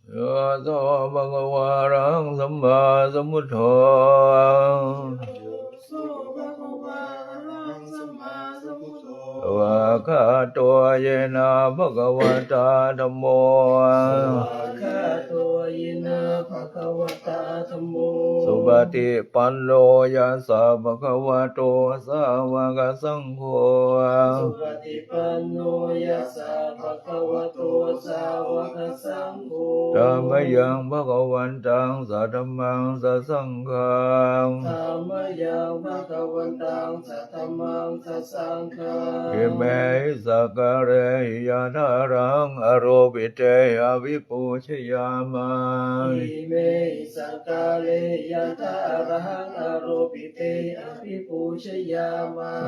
โยโสภะคะวะอะระหังสัมมาสัมพุทโธวะคาโตเยนะภะคะวะตาธัมโมสุปฏิปันโนยัสสะภะคะวะโตสาวกสังโฆธัมมยังภะคะวันตังสัทธัมมังสัสสังฆังอิเมหิสักการะหิยะทารังอโรปิเตอวิปูชยามา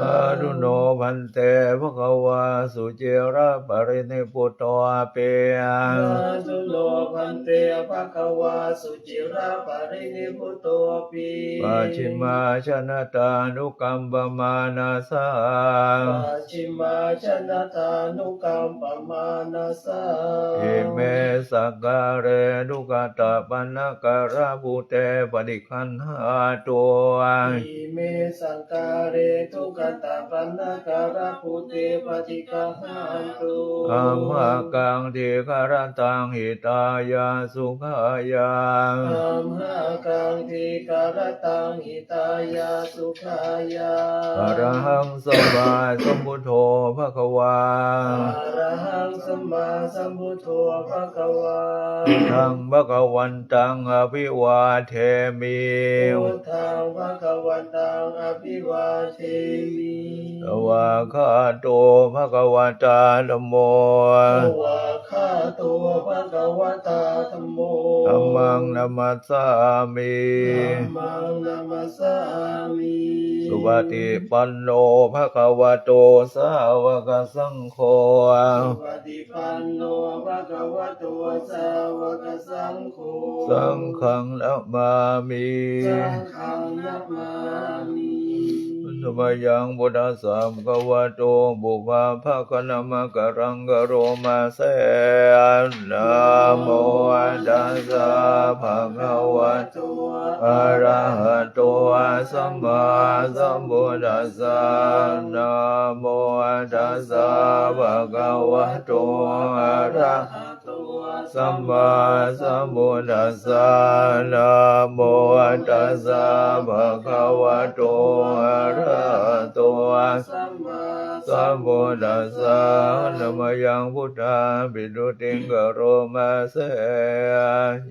สาธุโนพันเตภะคะวาสุเจระปรินิพพุตโตอาเปยังปัจฉิมาชนะตานุกัมปมานาสาอิเมสักการะนุกตปันนการะภูเตปฏิคันหาตัวธัมมกังทิคารตังหิตายาสุขายาอะระหังสัมมาสัมพุทโธภะคะวาทังภะคะวันตังอภิวาเทมิสวากขาโตภะคะวะตาธัมโมธัมมังนัมมัสสามิสุปฏิปันโนภะคะวะโตสาวกสังโฆสังฆังนะมามิธัมมยังพุทธัสสะภะคะวะโตบุพพะคะนะมะกะรังกะโรมาเสนะโมตัสสะภะคะวะโตอะระหะโตสัมมาสัมพุทธัสสะนะโมตัสสะภะคะวะโตอะระหะโตสัมมาสัมพุทธัสสะนะโมตัสสะภะคะวะโตอะระหะโตสัมพุทธัสสะนะมะยังพุทธาปิตุติงกะโรมาเส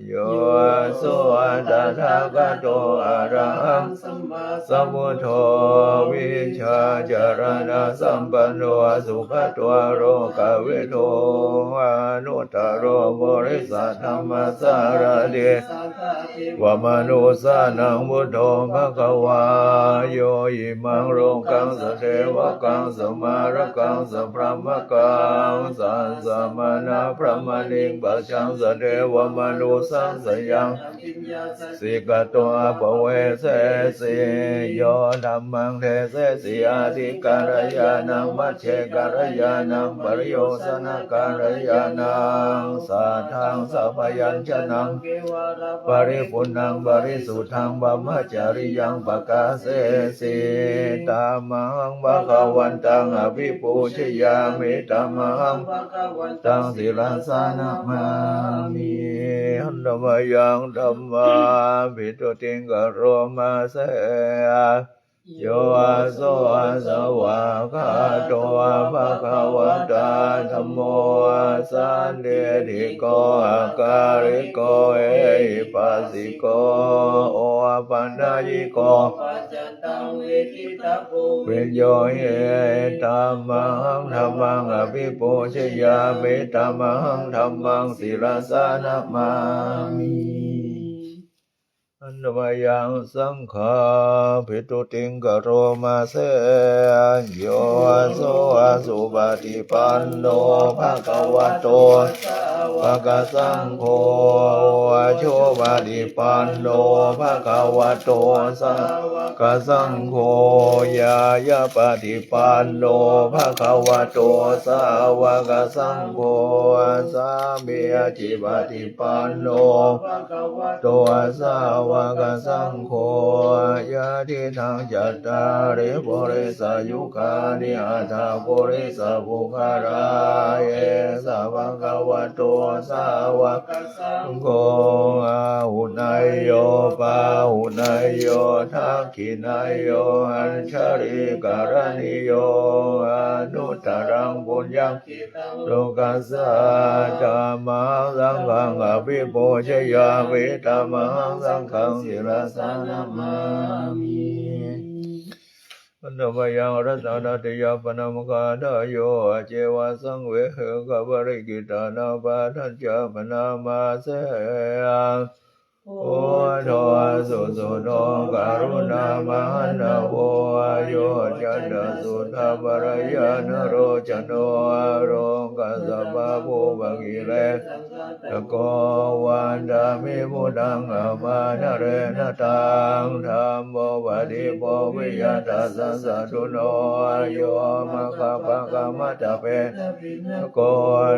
โยโสตถาคตโตอะระหังสัมพุทโธวิชชาจารณะสัมปันโนสุขโตโรกวิโตอนุตตโรบริสัทธัมมัสสารติวมนุสานังพุทโธภะคะวาโยอิมังโรกังสเทวกังสมารกังสพรหมกังสัสสะมณะพระมณิงปัจจังสเทวมนุสังสยังสิกตัวปเวเสสิโยธัมมังเทเสสิอาทิการยานังมัจเจการยานังปริโยสนะการยานังสัทธังสัพยัญชนะปริปุณังบริสุทธังบัมมจาริยังปกาเสสิตามังภะคะวันตังอภิปูชยามิตามังตังศิลาสานะมามิธัมมยังธัมมาภิตุติงกะโรมาเสโยอาโสอาสวะคาโตภะคะวะตาธัมโมสันเดธิโกอาการิโกเอหิปัสสิโกโอปันญายิโกวิญโยเยธัมมังธัมมังอภิปูชยามิธัมมังธัมมังศิลาสานะมามิอันนมยังสังฆาภิตุติงกะโรมาเสโยโสสุปฏิปันโนภะคะวะโต ภะคะสังโฆโชปฏิปันโนภะคะวะโตสาวกสังโฆยายาปฏิปันโนภะคะวะโตสาวกสังโฆสามีจิปฏิปันโนภะคะวะโตสาวกสังโฆยะทิทังจัตตาริปุริสายุคานิอัตถปุริสบุคคาราเยสาวกวะโตสาวกสังโฆอาหุนายโยปาหุนายโยทักขินายโยอัญชริการณิโยอนุตตรังปุญญังโลกัสสะธัมมังสังฆังอภิปูชยามิธัมมังสังฆังศิรสานะมามิปัญญายังรัตนาติยาปนามกาดโยเจวะสังเวหกบริกิตานาปาทัญจาปนามาเสโอโทสุสุโนการุณามหันโวโยจันตสุทาบรายานโรจโนโรกัสสะปะภูบะกิเลตะโกวันดามิมุตังอมานะเรนะตังธัมโมปฏิโภวิยตัสสะตุโนโยมะคะปะกะมะตะเปตะโก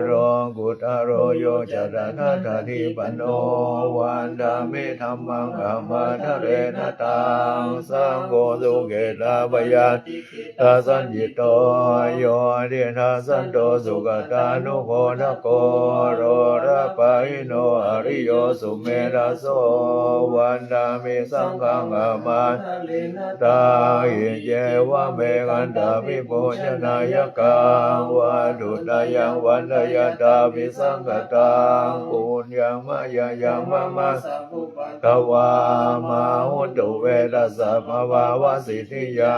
โรกุตโรโยจัตตะทัตถิปันโนวันดามิธัมมังอมานะเรนะตังสังโฆสุเกตาปยัตตาสัญญิโตโยเดนะสันโตสุขตานุโภทโกโรระปะหิโนอริโยสุเมราโสวันดามิสังฆังอมาตาหิเจวะเมกันตาภิโภชนายกังวัดุตายังวันดายตาภิสังฆตังปุญญังมายายังมะมะตวามาหุตุเวทัสสะภวาวสิทธิยา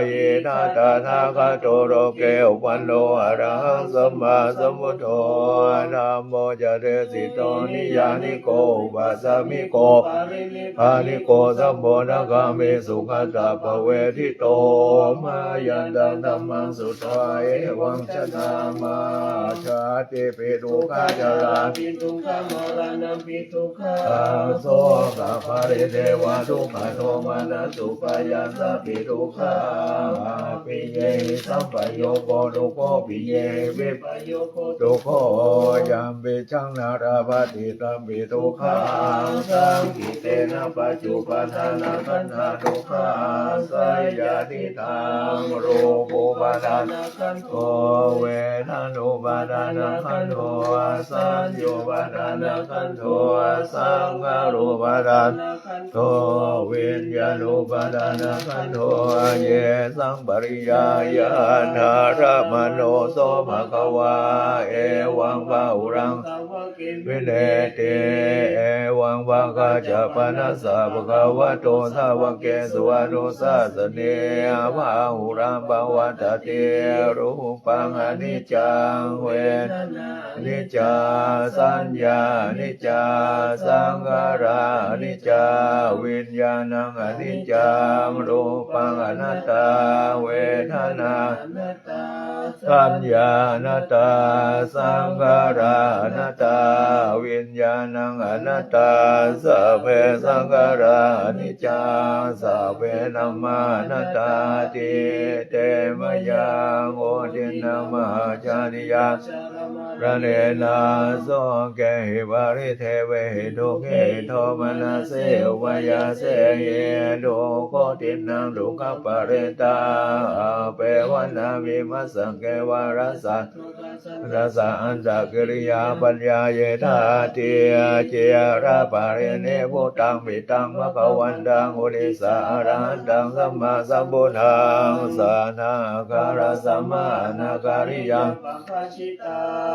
เยนะตาทาคาโตโรเกอุปันโนอะระหังสัมมาสัมพุทโธนะโมจะเตสิโตนิยานิโกอุปัสสมิโกภานิโกสัมโพนะกามิสุขตาภเวทิโตมายันตังธัมมังสุทาเอวังชนะมาชาติปิทุกขาจาราปิทุกขมรณะปิทุกขาโสกภริเทวะทุกขโทมานะสุปยัสสะปิทุกขาปิเยสัมปโยโกทุกโคปิเยวิปโยโกทุกโคยัมปิชังนาราภติตัมปิทุกขาสังกิเตนะปัจจุปทานาขันธาทุกขาสัยยะทิตังรูปุปทานาขันโธเวทนานุปทานาขันโธสัญญูปทานาขันโธสังขารุปทานาขันโธวิญญาณุปทานาขันโธเยสังปริยายานาระมโนโสภะคะวาเอวังภาหุรังวิเนติเอวังภะคะจะปนัสสะภะคะวะโตสาวกเกสุอนุสาสเนภาหุรังภวัตติรูปังอนิจจังเวทนานิจจาสัญญานิจจาสังขารานิจจาวิญญาณังอนิจจังรูปังอนัตตาเวทนานัตตาสัญญานัตตาสังขารานัตตาวิญญาณังอนัตตาสัพเพสังขารานิจจาสัพเพธัมมานัตตาติเตมยังโอทินะมหาจาริยาพระเนนาโสเกหิบาริเทเวหิทุเกหิโทมนาเสอุปยาเสเยทุโคตินังทุกขปะเรตาเปวันนาวิมัสสังเกวารัสสะรัสสะอันตะกิริยาปัญญาเยธาติเจระปะเรเนพุตังปิตังภคะวันตังอุริสาอรหันตังสัมมาสัมพุทธังสานาการะสัมมานาการิยัง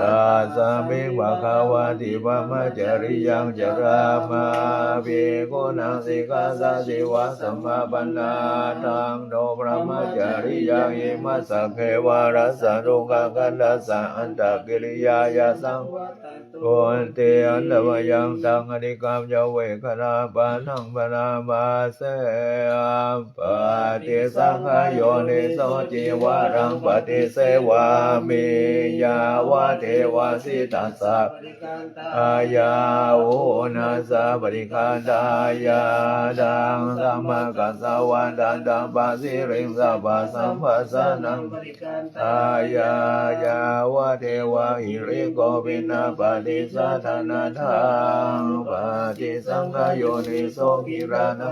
ตัสสะมิภะคะวะติปะมะจริยังจรามาภิกขุนังสิกขาสะสิวะสัมมาปันนาทังโนพระมะจริยังอิมัสสะเขวารัสสะทุกขกันตัสสะอันตะกิริยายาสังโกนเตอันตวยังตังอนิกามยเวคนาปานังปนามาเสปฏิสังขโยนิโสจิวารังปฏิเสวามิยาวะเท วาสิตัสสะอายาโอนาสะปริคันตายาดังสัมมากัสสวะดันตังปัสสิริงสัพพะสัมปัสสนังอายายาวะเทวะหิริโกวินาปฏิสัทธนาทังปฏิสังขโยนิโสกิรานะ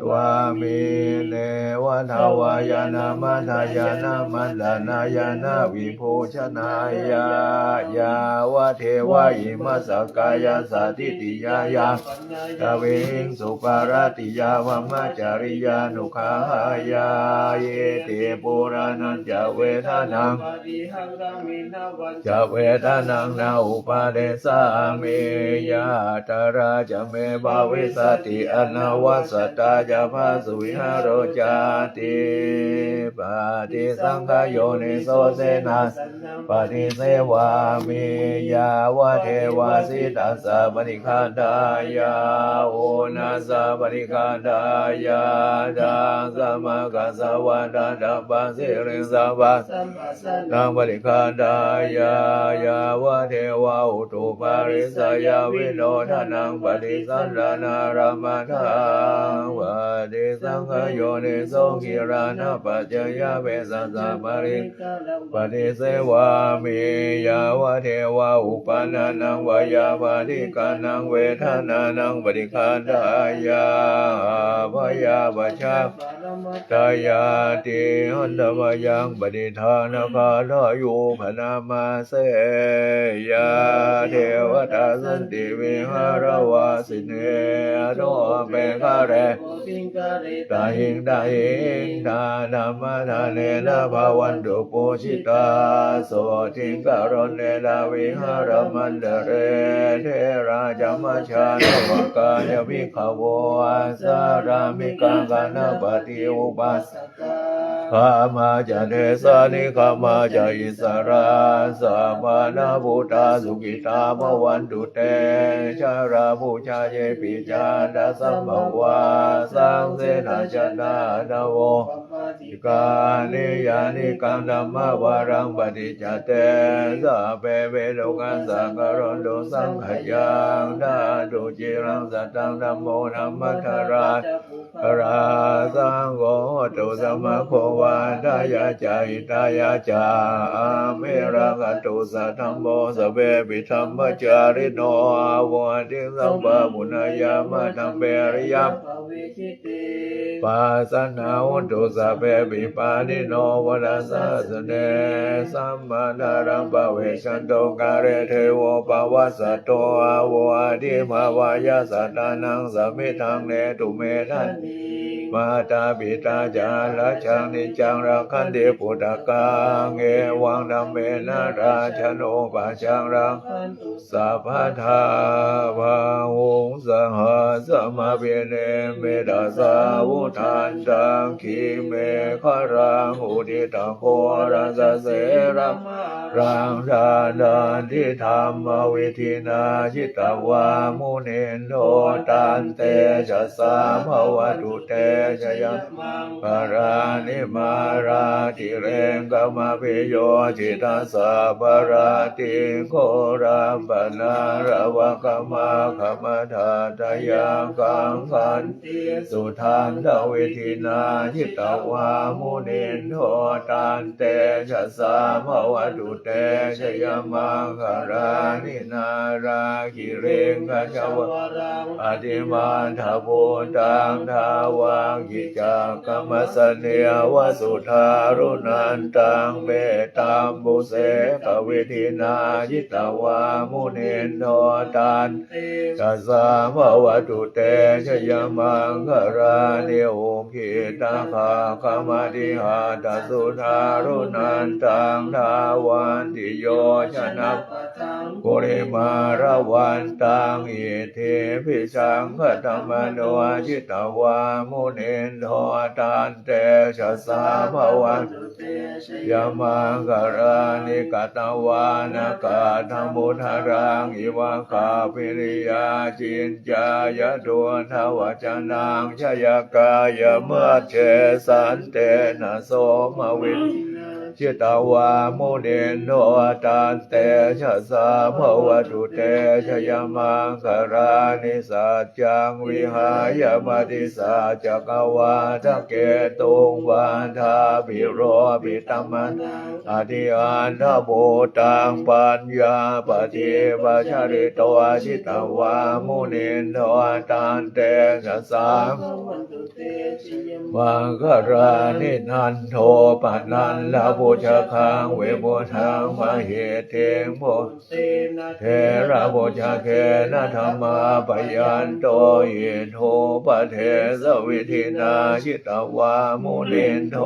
วามิเลวะทาวายานามัทายานามันดานายานาวิภูชนายายาวะเทวะอิมัสสกายาสาธิติยายาตะเวงสุปารติยาวมะจาริยานุขายาเยเตปุรานันจะเวทานังจะเวทานังนาอุปาเดสาเมยาตาราจะเมบาวิสติอนาวสตาจะภาสุวิหารโรจาติปฏิสังขโยนิโสเสนาปฏิเสวามิยาวะเทวาสิตัสสะปฏิคันธายาโอนาสะปฏิคันธายาดังสัมมากัสสวะดันตังปัสสิริงสัพพะนังปฏิคันธายายาวะเทวาอุตุปาริสยาวิโนทานังปฏิสันดานารามทังปฏิสังขโยนิโสกิรานะปัจจยเวสัสสะปริปฏิเสวามิยาวะเทวาอุปานานังวายาปฏิกานังเวทนานังปฏิคันธายาพยาปชาตายาติหันตมยังปฏิทานคาทายุพนามาเสยาเทวตาสันติวิหารวาสิเนโตเปกะเรตาหิงตาหิงทานามาทาเนนะภาวันตุปุชิตาโสทิงกะรณเนลาวิหารมันเดเรเทราจามาชานวกายวิขโวอาสารามิกังกานาปฏิอุปัสสะขามาจะเดสานิขามาจะอิสราสัมมานาพุทธาสุกิตาภวันตุเตชาราภูชาเยปิจาดัสสัมภวาสังเสนาชนะนาโวกานิยานิกังธัมมวารังปฏิจจเตสัพเพเวโลกันสังกรณโตสังขยังดาตุจิรังสัตตังธัมโมธัมมัทธราราสังโฆตุสัมมาโควาทายาจาหิตายาจาอาเมรังตุสัทธัมโมสเวปิธัมมจาริโนอาวติสัมปะมุนายามะธัมเปริยัมปัสสนาวุตุสัพเพปิปานิโนวรัสสะสเนสัมมานารังปะเวชันโตกาเรเทโวปวัสสะโตอาวติมาวายาสัตตานังสัมมิทังเนตุเมทันมาตาปิตาจาราชังนิจังรักขันติปุตตะกังเอวังธัมเมนะราชโนปัจจังรังสัพพทาภาหุงสหสมาเปเนเมตาสาวุทันตังขีเมฆรังอุทิตังโครัสเสรังรังทานันทิธรรมวิธินาจิตวามุนินโทตันเตชะสาภวตุเตชยัมปารานิมาราติเรงกมะพิโยจิตาสาปราติโคราปนาระวะกมะขมทาตยังกังขันสุทันทวิธินาจิตวามุนินโทตันเตชะสาภวตุเตชยมังคารานินาราคิเรงกะจวะอธิมันทพุตังทาวังกิจังกมสเนียวสุทารุนันตังเมตัมบุเสกวิธินาจิตวามุนินโทตันตัสสะภวตุเตชยมังคารานิโอขิตาคาคมติหาตสุทารุนันตังทาวันติโยชนะกุริมาระวันตังอิเทพิสังฆธรรมโนจิตวามุนินโทตันเตชะสาภวันยามังกรานิกตวานากาธรรมุทารังอิวะคาปิริยาจินจายะดวนทวจนังชยกายเมื่อเชสันเตนะโสมวิน จิตวามุนินโนตันเตชะสาภวตุเตชยมังคารานิสัจจังวิหายมติสัจจกวาทะเกตุงวันทาภิโรภิตัมมันอธิอันทโพตังปัญญาปฏิปัชริโตจิตวามุนินโนตันเตชะสามังคารานินันโทปนันลาภูชะคังเวโพธังมเหเทงโพเทระโพชะเกนะธรรมาปยันโตเยโทปเทสวิธินาจิตวามุนินโท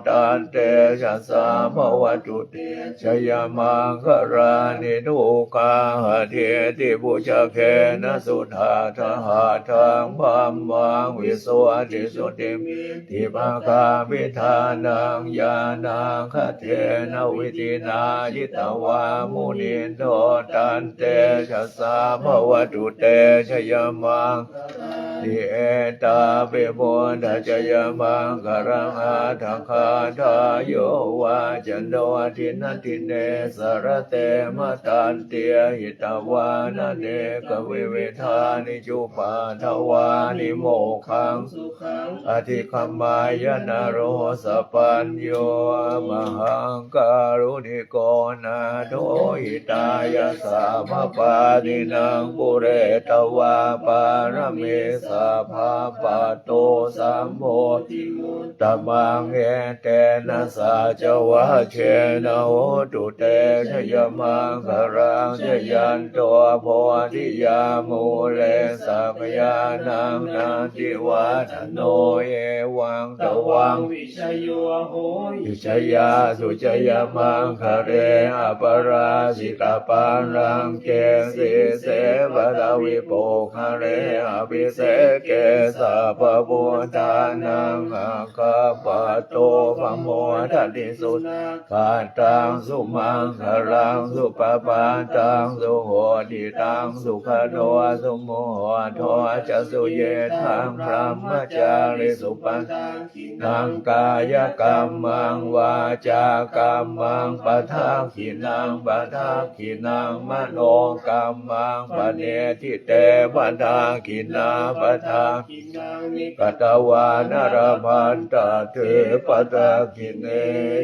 ตันเตชะสาภวตุเตชยมังคารานิทุกขาหะเทติภูชะเกนะสุธาทหาทังพัมมังวิโสติสุติมิทิภาคาวิธานังญาณังคเทนะวิธินาจิตวามุนินโทตันเตชะสาภวตุเตชยมังทิเอตาเปโมทัจยมังคารังอาทังคาทายโยวาจันโดทินันทิเนสรเตมตันเตียหิตวานเนกวิเวธานิจุปาทวานิโมขังอธิคัมมายนาโรสปัญโยมหังการุณิโกนาโทหิตายาสาภปาตินังปุเรตวาปารเมสาภาปะโตสัมโพธิมุตตมังเอเตนะสาจวะเชนะโหตุเตชยมังคารังชยันโตโพธิยามูเลสัพยานังนาทิวัฒโนเยวังตวังวิชโยโหวิชยาสุจยมังคเรอปราสิกปันรังเกสิเสวะวิโปคเรอภิเสเกสัพพุทธานังอาคาปะโตปโมทันติสุปาตังสุมังคลังสุปปาตังสุโหติตังสุขโตสุโมหโทจะสุเยทังพรหมจาริสุปันนังกายกรรมังวาจากรรมังปะทักขินังปะทักขินังมโนกรรมังปะเนทิเตปะทักขินาปะทักขินังนิกตวานารพันตเถปะทักขิเน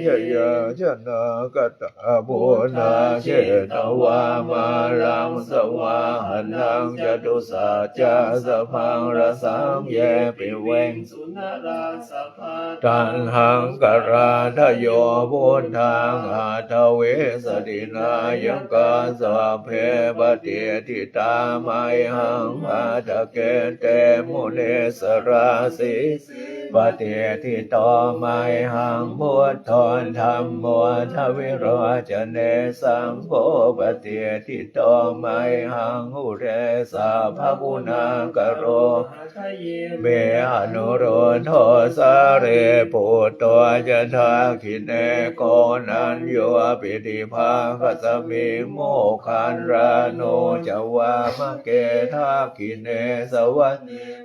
ยยะชนะกตบุนาเชตวามารังสวาหันังจตุสัจจะสัพพังรสังเยปิเวงสุนราสัพพะตันหังกราทโยพุทธังอาทเวสตินายังกาสัพเพปฏิทิตามัยหังอาทะเกเตมุเนสราสิปฏิทิตามัยหังพุทธนธรรมโมทวิโรจเนสังโฆปฏิทิตามัยหังอุเรสาภกุณากโรเมอนุโรโทสาเรปุตโตจะทาคิเนโกนันโยปิติภาคสมิโมคันราโนจวามะเกทาคิเนสวัส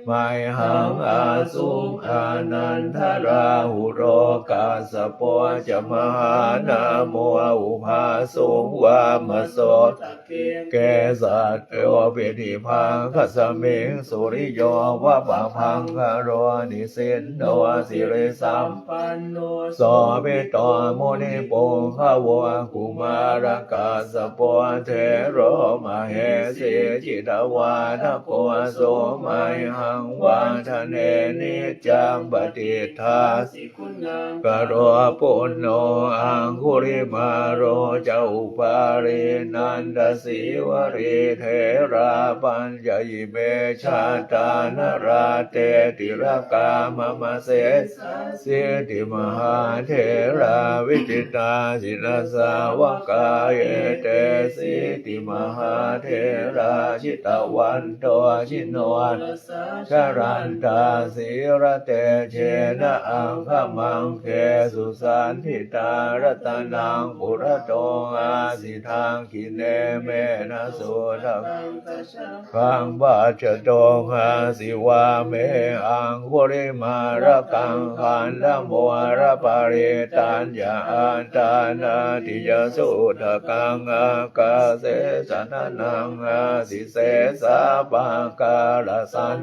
มัยหังอาสุงอานันทราหุโรกาสปะจะมหานาโมอุภาสุงวามโสเกสัตโยปิติภาคสมิงสุริโยวะปะพังคโรนิสินโนสิริสัมปันโนโสภิตโโมนิปุงขวะกุมารกาสปะเทโรมเหสีจิตวาทโกโสมัยหังวาทเนนิจังปฏิทาสิคุณังกโรปุณโนอังคุริมาโรเจ้าปารินันทสีวรีเทราปัญญยิเมชาตานราเตติรกามมะเสเสติมหาเทราวิจิตาสินสาวกายเตสิติมหาเทราชิตวันโตชิโนชารันตาสีระเตเชนะอังคมังเคสุสันทิตารตนังปุระโตอาสิทางคิเนเมนะสุทังขังบาจโตหาสิ วาเมอังคุริมาระกังขันธโมระปาริตัญญาอันตานาติยสุตกังอากาเสสนานังอาสิเสสะปังกาลสัน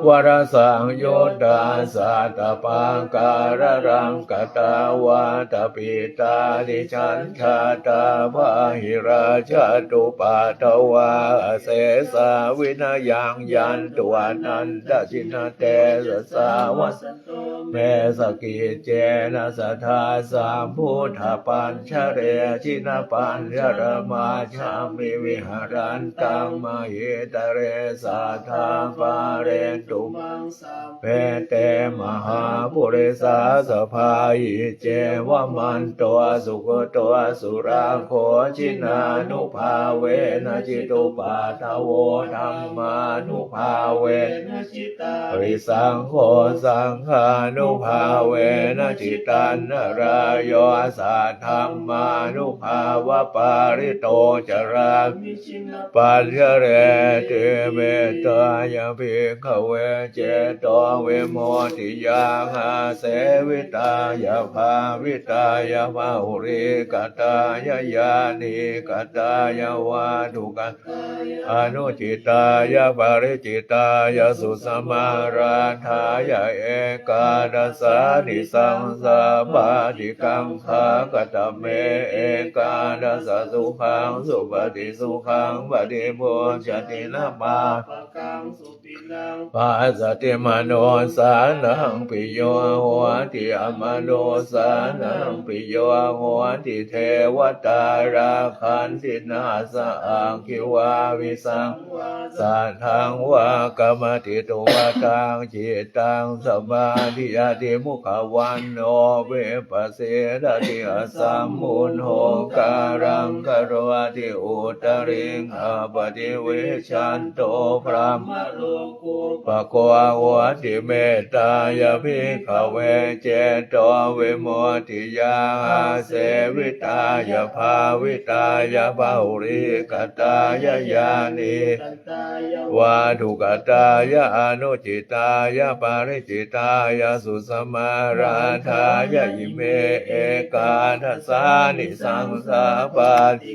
วรสังโยดาสัตปังการรังกตาวาตปิตาดิฉันชาตาภาหิราชตุปาตวาเสสาวินายังยันตวานันตจินเตสสาวัสเมสกิเจนะสัทธาสามพุทธปัญชเรชินปัญญรมาชามิวิหารันตังมหิตเรสัทธาปาเรตุมังสัมเปเตมหาปุริสาสภายิเจวมันตัวสุขตัวสุราโคชินานุภาเวนะจิตุปาทโวธรรมานุภาเวนะจิตาริสังโฆสังฆานุภาเวนะจิตันนรายโยสัทธัมมานุภาวะปาริโตจรามิชินปัญญเรเตเมตายาภิกขเวเจโตเวโมติยาหาเสวิตายาภาวิตายาภาหุริกตายายานิกตายาวาทุกขอนุจิตายาปริจิตายาสุสมาราธายาเอกาดัสสานิสังสาปาติกังขากตเมเอกาดัสสะสุขังสุปฏิสุขังปฏิโมชตินามาปัสสติมโนสานังปิโยโหติอมโนสานังปิโยโหติเทวตาราคันตินาสอังคิวาวิสังสัทธังวากรรมติตุวตังจิตตังสมาธิยติมุขวันโนเวปัสเสดติอสัมมุนโหการังกโรติอุตริงอปฏิเวชันโตพรหมโลกุปะโกวติเมตตายภิกขเวเจโตเวโมติยาเสวิตายภาวิตายภาหุริกตายญาณิวาทุกตายอนุจิตายปาริจิตายสุสมาราธายอิเมเอกาทัสสานิสังสาปาติ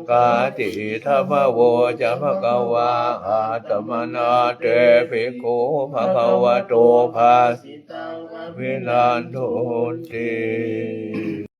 กาติทัพโวจะภะคะวาอาตมนาเตภิกขุภะคะวะโตภาสิตังวินันทุติ